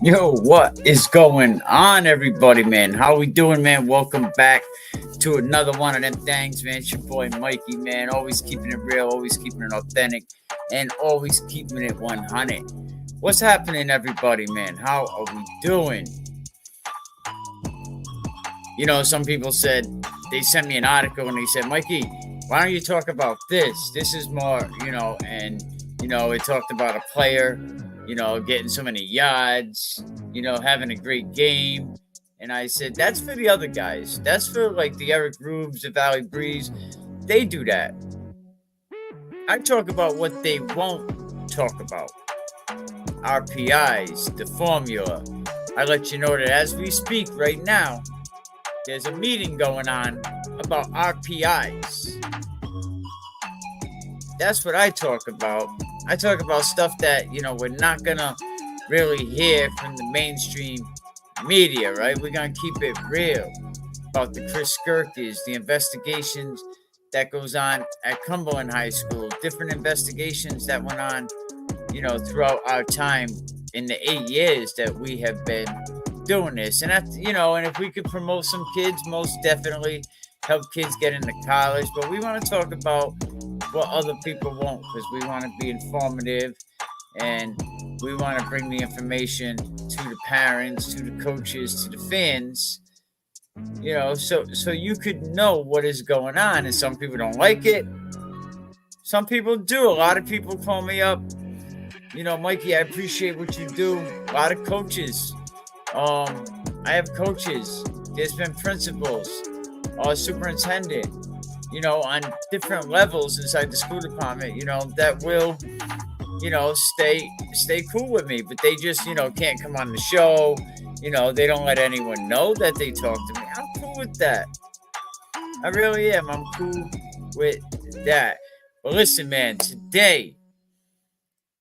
Yo, what is going on, everybody, man? How we doing, man? Welcome back to another one of them things, man. It's your boy Mikey, man. Always keeping it real, always keeping it authentic, and always keeping it 100. What's happening, everybody, man? How are we doing? You know, some people said, they sent me an article and they said, Mikey, why don't you talk about this? This is more, and, it talked about a player, getting so many yards, having a great game. And I said, that's for the other guys. That's for like the Eric Rubes, the Valley Breeze. They do that. I talk about what they won't talk about. RPIs, the formula. I let you know that as we speak right now, there's a meeting going on about RPIs. That's what I talk about. I talk about stuff that, we're not going to really hear from the mainstream media, right? We're going to keep it real about the Chris Skirkes, the investigations that goes on at Cumberland High School, different investigations that went on, throughout our time in the 8 years that we have been doing this. And that's, and if we could promote some kids, most definitely help kids get into college. But we want to talk about what other people won't, because we want to be informative and we want to bring the information to the parents, to the coaches, to the fans, so you could know what is going on. And some people don't like it. Some people do. A lot of people call me up, Mikey, I appreciate what you do. A lot of coaches. I have coaches. There's been principals, superintendent, on different levels inside the school department, that will, stay cool with me, but they just, can't come on the show. They don't let anyone know that they talk to me. I'm cool with that. I really am. I'm cool with that. But listen, man, today,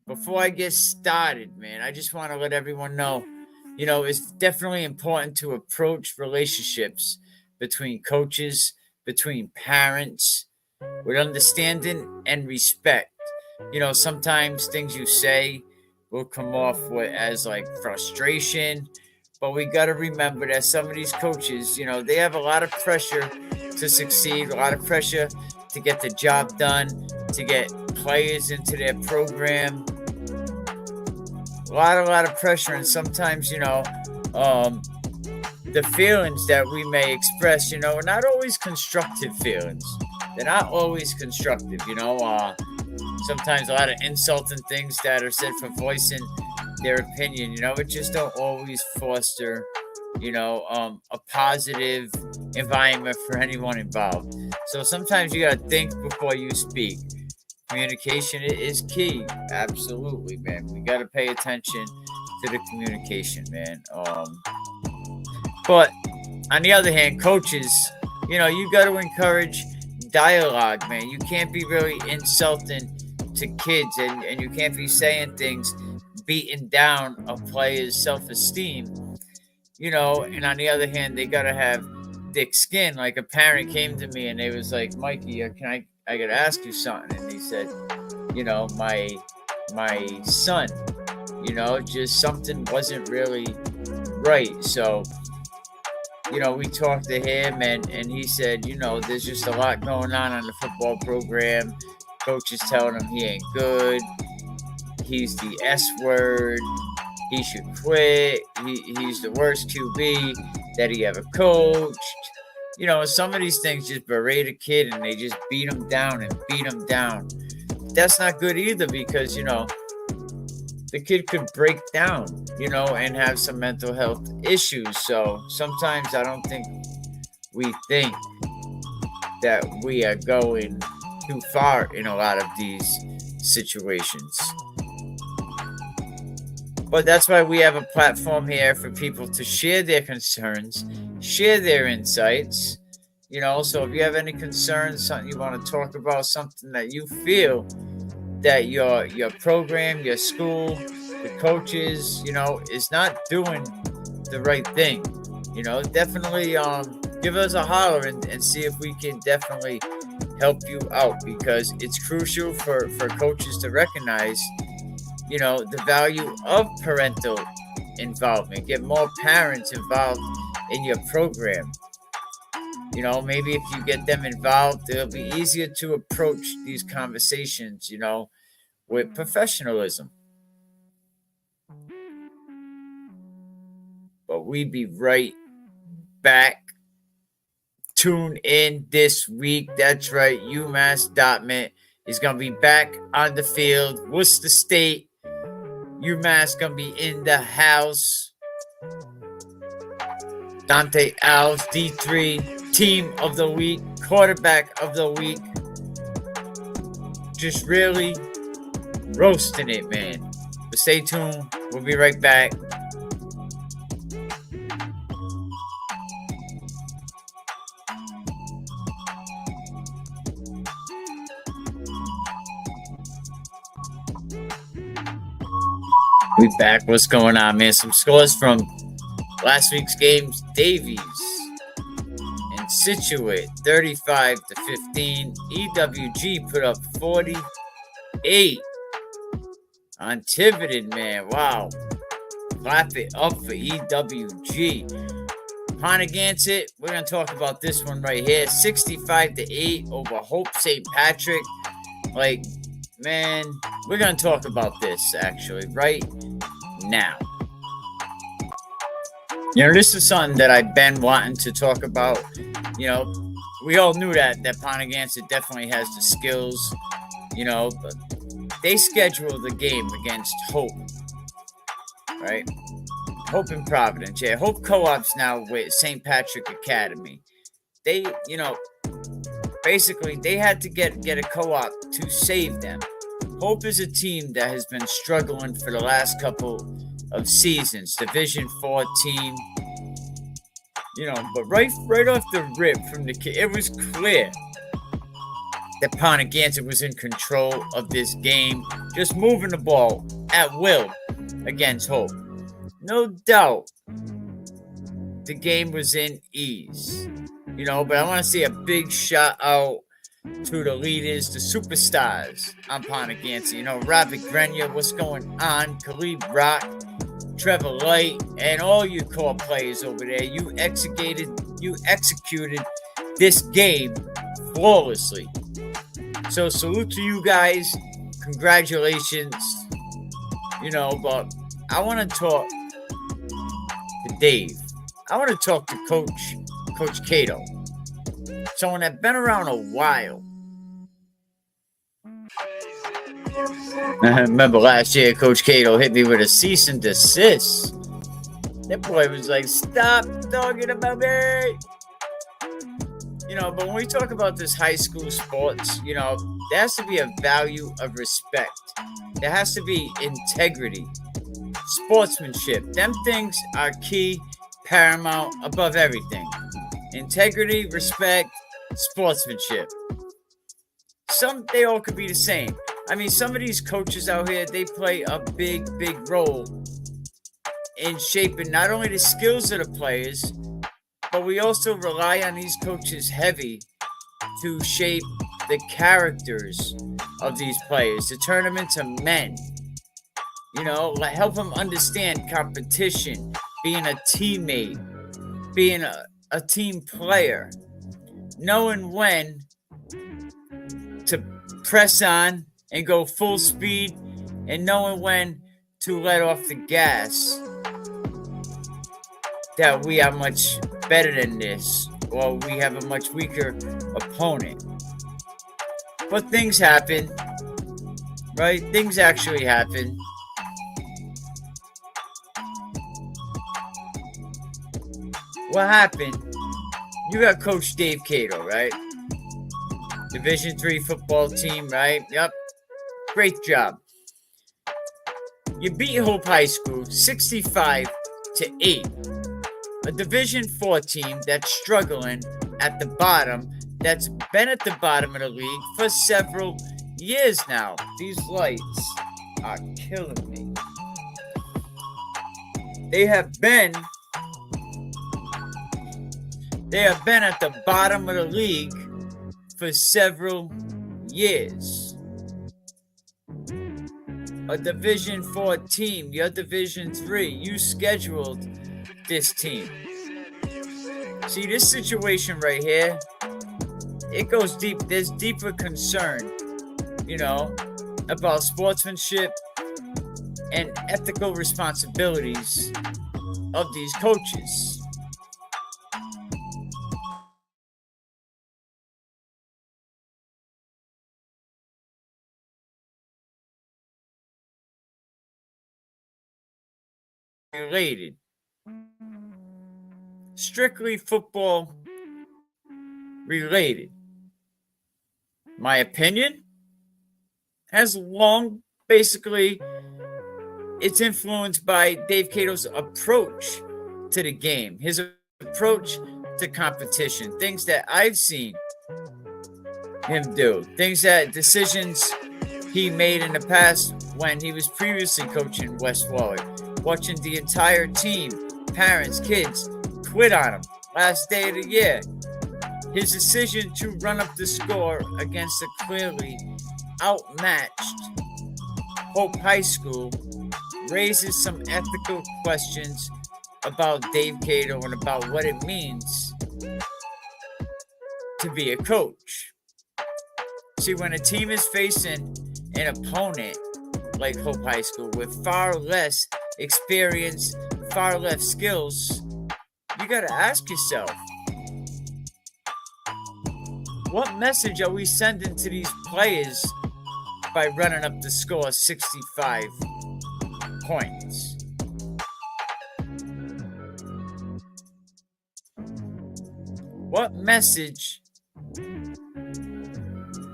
before I get started, man, I just want to let everyone know, it's definitely important to approach relationships between coaches, between parents, with understanding and respect. Sometimes things you say will come off as like frustration, but we got to remember that some of these coaches, they have a lot of pressure to succeed, a lot of pressure to get the job done, to get players into their program. A lot of pressure, and sometimes, the feelings that we may express, are not always constructive feelings. They're not always constructive, sometimes a lot of insulting things that are said for voicing their opinion, it just don't always foster, a positive environment for anyone involved. So sometimes you got to think before you speak. Communication is key. Absolutely, man. We got to pay attention to the communication, man. But on the other hand, coaches, you got to encourage dialogue, man. You can't be really insulting to kids, and you can't be saying things beating down a player's self-esteem, and on the other hand, they got to have thick skin. Like a parent came to me and they was like, Mikey, I got to ask you something. And he said, my son, just something wasn't really right. So, we talked to him and he said, there's just a lot going on the football program. Coach is telling him he ain't good. He's the S word. He should quit. He's the worst QB that he ever coached. Some of these things just berate a kid and they just beat him down and beat him down. That's not good either, because, the kid could break down, and have some mental health issues. So sometimes I don't think we think that we are going too far in a lot of these situations. But that's why we have a platform here for people to share their concerns, share their insights. So if you have any concerns, something you want to talk about, something that you feel that your program, your school, the coaches, is not doing the right thing, definitely give us a holler and see if we can definitely help you out, because it's crucial for coaches to recognize the value of parental involvement. Get more parents involved in your program. Maybe if you get them involved, it'll be easier to approach these conversations, with professionalism. But we be right back. Tune in this week. That's right. UMass Dartmouth is going to be back on the field. Worcester State. UMass going to be in the house. Dante Alves, D3, Team of the Week, Quarterback of the Week. Just really roasting it, man. But stay tuned. We'll be right back. We back. What's going on, man? Some scores from last week's games. Davies and Situate, 35-15. EWG put up 48 on Tiverton, man. Wow. Clap it up for EWG. Ponagansett, we're going to talk about this one right here. 65-8 over Hope St. Patrick. Man, we're going to talk about this, actually, right now. This is something that I've been wanting to talk about. We all knew that Ponagansett definitely has the skills, but they schedule the game against Hope, right? Hope in Providence. Yeah, Hope Co-op's now with St. Patrick Academy. They, basically, they had to get a co-op to save them. Hope is a team that has been struggling for the last couple of seasons. Division 4 team. But right off the rip from the kid, it was clear that Ponagansett was in control of this game, just moving the ball at will against Hope. No doubt the game was in ease. But I want to see a big shout out to the leaders, the superstars on Ponagansett. Robert Grenier, what's going on? Khalid Rock, Trevor Light, and all you core players over there. You executed this game flawlessly. So salute to you guys. Congratulations. But I want to talk to Dave. I want to talk to Coach Cato. Someone that's been around a while. I remember last year, Coach Cato hit me with a cease and desist. That boy was like, stop talking about me. But when we talk about this high school sports, there has to be a value of respect. There has to be integrity, sportsmanship. Them things are key, paramount, above everything. Integrity, respect, sportsmanship. They all could be the same. Some of these coaches out here, they play a big, big role in shaping not only the skills of the players, but we also rely on these coaches heavy to shape the characters of these players, to turn them into men. Help them understand competition, being a teammate, being a team player, knowing when to press on and go full speed, and knowing when to let off the gas. That we are much better than this, or we have a much weaker opponent. But things happen, right? Things actually happen. What happened? You got Coach Dave Cato, right? Division 3 football team, right? Yep. Great job. You beat Hope High School 65-8. A Division 4 team that's struggling at the bottom, that's been at the bottom of the league for several years now. These lights are killing me. They have been at the bottom of the league for several years. a Division 4 team. You're Division 3. You scheduled this team. See, this situation right here, it goes deep. There's deeper concern, about sportsmanship and ethical responsibilities of these coaches. Related. Strictly football related. My opinion has long, basically, it's influenced by Dave Cato's approach to the game, his approach to competition, things that I've seen him do, decisions he made in the past when he was previously coaching West Warwick, watching the entire team, parents, kids, quit on him last day of the year. His decision to run up the score against a clearly outmatched Hope High School raises some ethical questions about Dave Cato and about what it means to be a coach. See, when a team is facing an opponent like Hope High School with far less experience, far less skills, you got to ask yourself, what message are we sending to these players by running up the score 65 points? What message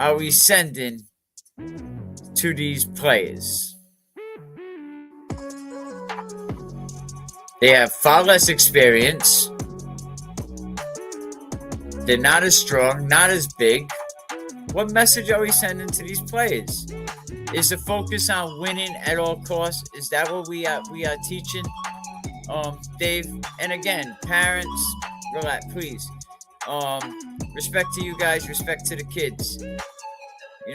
are we sending to these players? They have far less experience. They're not as strong, not as big. What message are we sending to these players? Is the focus on winning at all costs? Is that what we are teaching, Dave? And again, parents, relax, please. Respect to you guys, respect to the kids.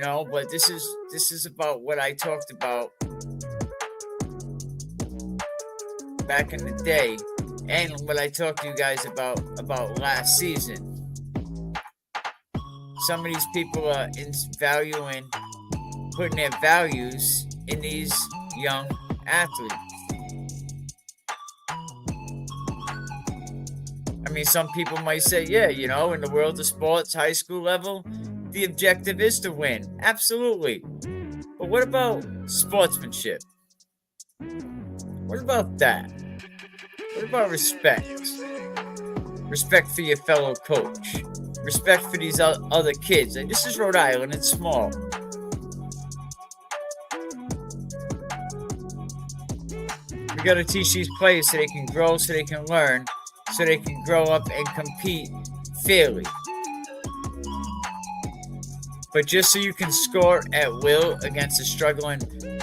But this is about what I talked about back in the day, and what I talked to you guys about last season. Some of these people are putting their values in these young athletes. I mean, some people might say, yeah, in the world of sports, high school level, the objective is to win. Absolutely. But what about sportsmanship? What about that? What about respect? Respect for your fellow coach. Respect for these other kids. And this is Rhode Island. It's small. We got to teach these players so they can grow, so they can learn, so they can grow up and compete fairly. But just so you can score at will against a struggling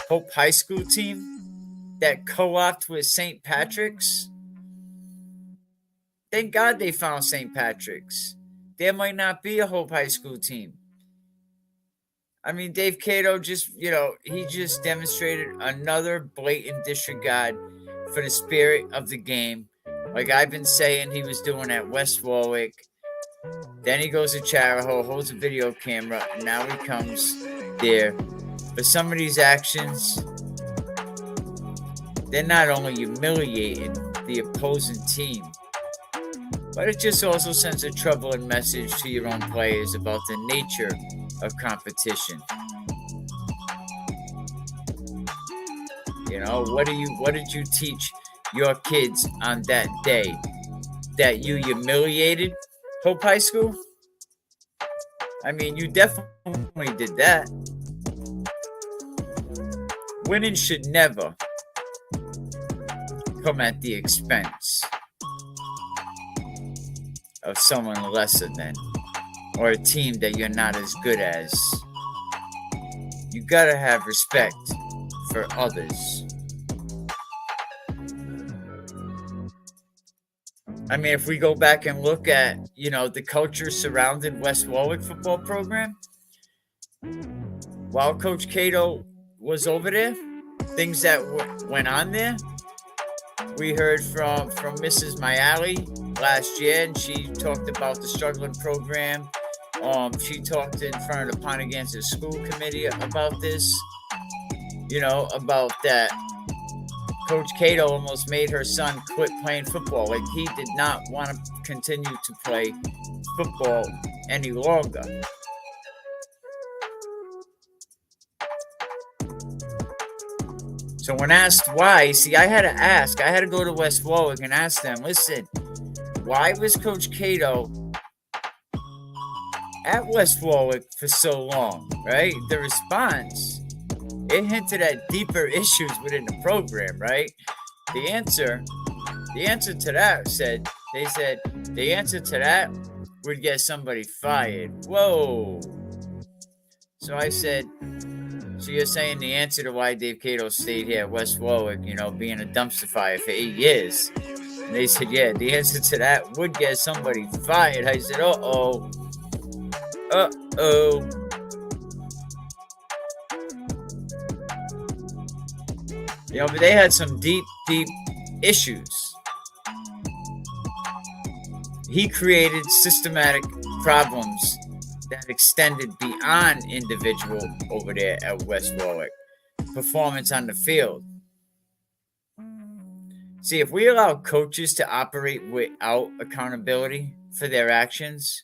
Hope High School team that co-opted with St. Patrick's, thank God they found St. Patrick's. There might not be a Hope High School team. I mean, Dave Cato he just demonstrated another blatant disregard for the spirit of the game. Like I've been saying he was doing at West Warwick. Then he goes to Charahoe, holds a video camera, and now he comes there. But some of these actions, they're not only humiliating the opposing team, but it just also sends a troubling message to your own players about the nature of competition. What did you teach your kids on that day? That you humiliated Hope High School? I mean, you definitely did that. Winning should never come at the expense of someone lesser than, or a team that you're not as good as. You gotta have respect for others. I mean, if we go back and look at, the culture surrounding West Warwick football program, while Coach Cato was over there, things that went on there. We heard from Mrs. Mayali last year, and she talked about the struggling program. She talked in front of the Pontiganza School Committee about this, about that Coach Cato almost made her son quit playing football. Like, he did not want to continue to play football any longer. So when asked why, I had to go to West Warwick and ask them, listen, why was Coach Cato at West Warwick for so long, right? The response, it hinted at deeper issues within the program, right? The answer to that the answer to that would get somebody fired. Whoa. So I said, so you're saying the answer to why Dave Cato stayed here at West Warwick, being a dumpster fire for 8 years? And they said, yeah, the answer to that would get somebody fired. I said, uh-oh. But they had some deep issues. He created systematic problems that extended beyond individual over there at West Warwick. Performance on the field. See, if we allow coaches to operate without accountability for their actions,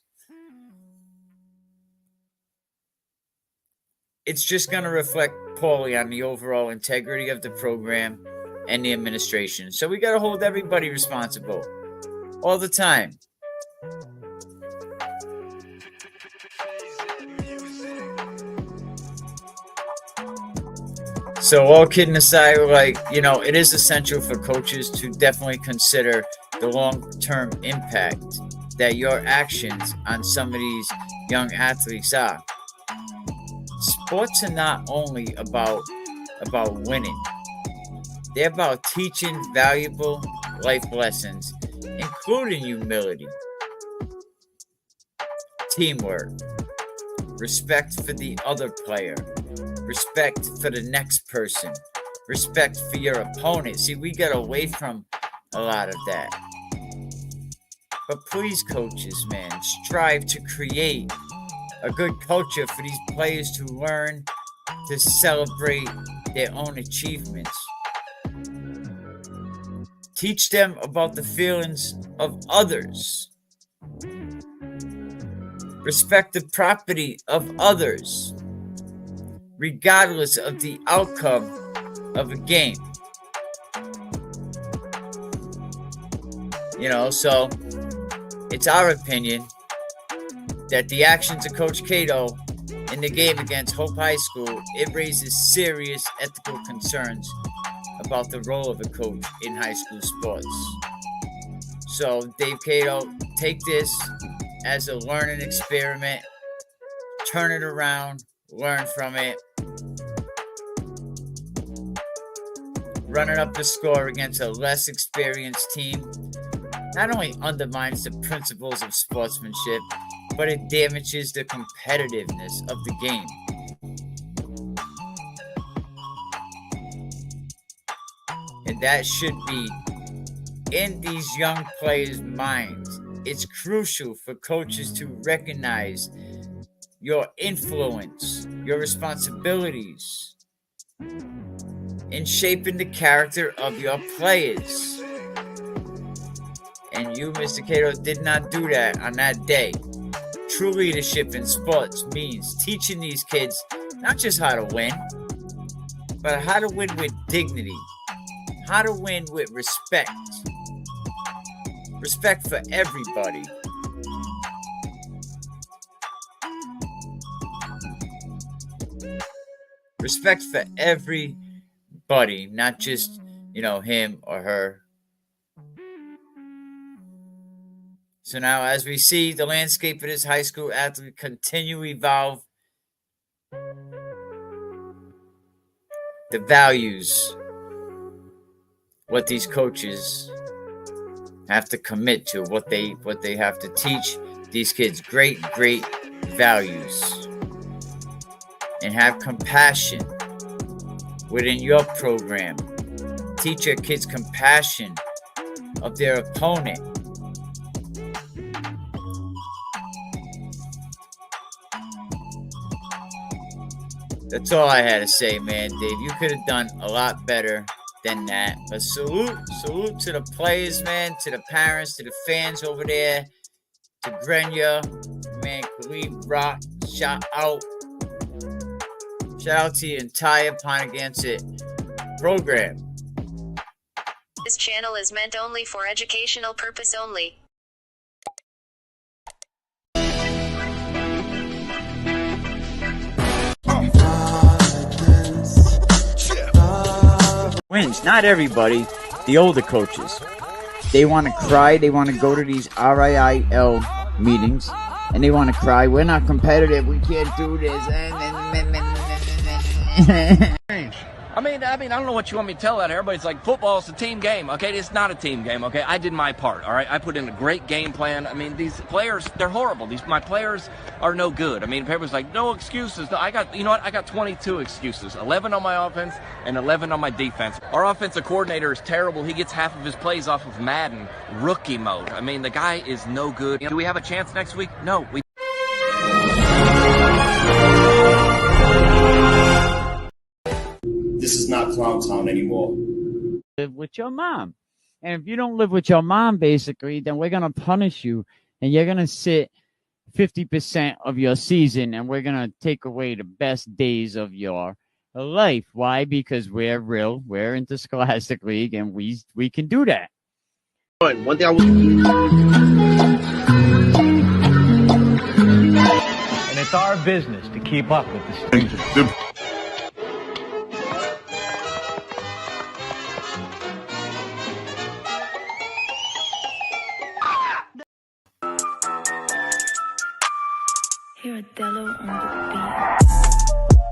it's just going to reflect poorly on the overall integrity of the program and the administration. So we got to hold everybody responsible all the time. So all kidding aside, it is essential for coaches to definitely consider the long-term impact that your actions on some of these young athletes are. Sports are not only about winning. They're about teaching valuable life lessons, including humility, teamwork, respect for the other player, respect for the next person, respect for your opponent. See, we got away from a lot of that. But please, coaches, man, strive to create a good culture for these players to learn to celebrate their own achievements. Teach them about the feelings of others. Respect the property of others, regardless of the outcome of a game. So it's our opinion that the actions of Coach Cato in the game against Hope High School, it raises serious ethical concerns about the role of a coach in high school sports. So, Dave Cato, take this as a learning experiment, turn it around, learn from it. Running up the score against a less experienced team not only undermines the principles of sportsmanship, but it damages the competitiveness of the game. And that should be in these young players' minds. It's crucial for coaches to recognize your influence, your responsibilities in shaping the character of your players. And you, Mr. Cato, did not do that on that day. True leadership in sports means teaching these kids not just how to win, but how to win with dignity, how to win with respect. Respect for everybody. Respect for everybody, not just, him or her. So now, as we see the landscape of this high school athlete continue to evolve, the values, what these coaches have to commit to, what they have to teach these kids, great values, and have compassion within your program. Teach your kids compassion of their opponent. That's all I had to say, man, Dave. You could have done a lot better than that. But salute to the players, man, to the parents, to the fans over there, to Grenya, man, Khalid Rock, shout out to the entire Ponagansett program. This channel is meant only for educational purpose only. Wins, not everybody, the older coaches. They want to cry, they want to go to these RIIL meetings, and they want to cry, we're not competitive, we can't do this. I mean, I don't know what you want me to tell out here. Everybody's like, football's a team game. Okay, it's not a team game. Okay, I did my part. All right, I put in a great game plan. I mean, these players, they're horrible. My players are no good. I mean, everybody's like, no excuses. No, you know what? I got 22 excuses. 11 on my offense and 11 on my defense. Our offensive coordinator is terrible. He gets half of his plays off of Madden rookie mode. I mean, the guy is no good. Do we have a chance next week? No. This is not Clown Town anymore. Live with your mom. And if you don't live with your mom, basically, then we're going to punish you. And you're going to sit 50% of your season. And we're going to take away the best days of your life. Why? Because we're real. We're Interscholastic League. And we can do that. One thing I was... And it's our business to keep up with this thing. Here, Adello on the beat.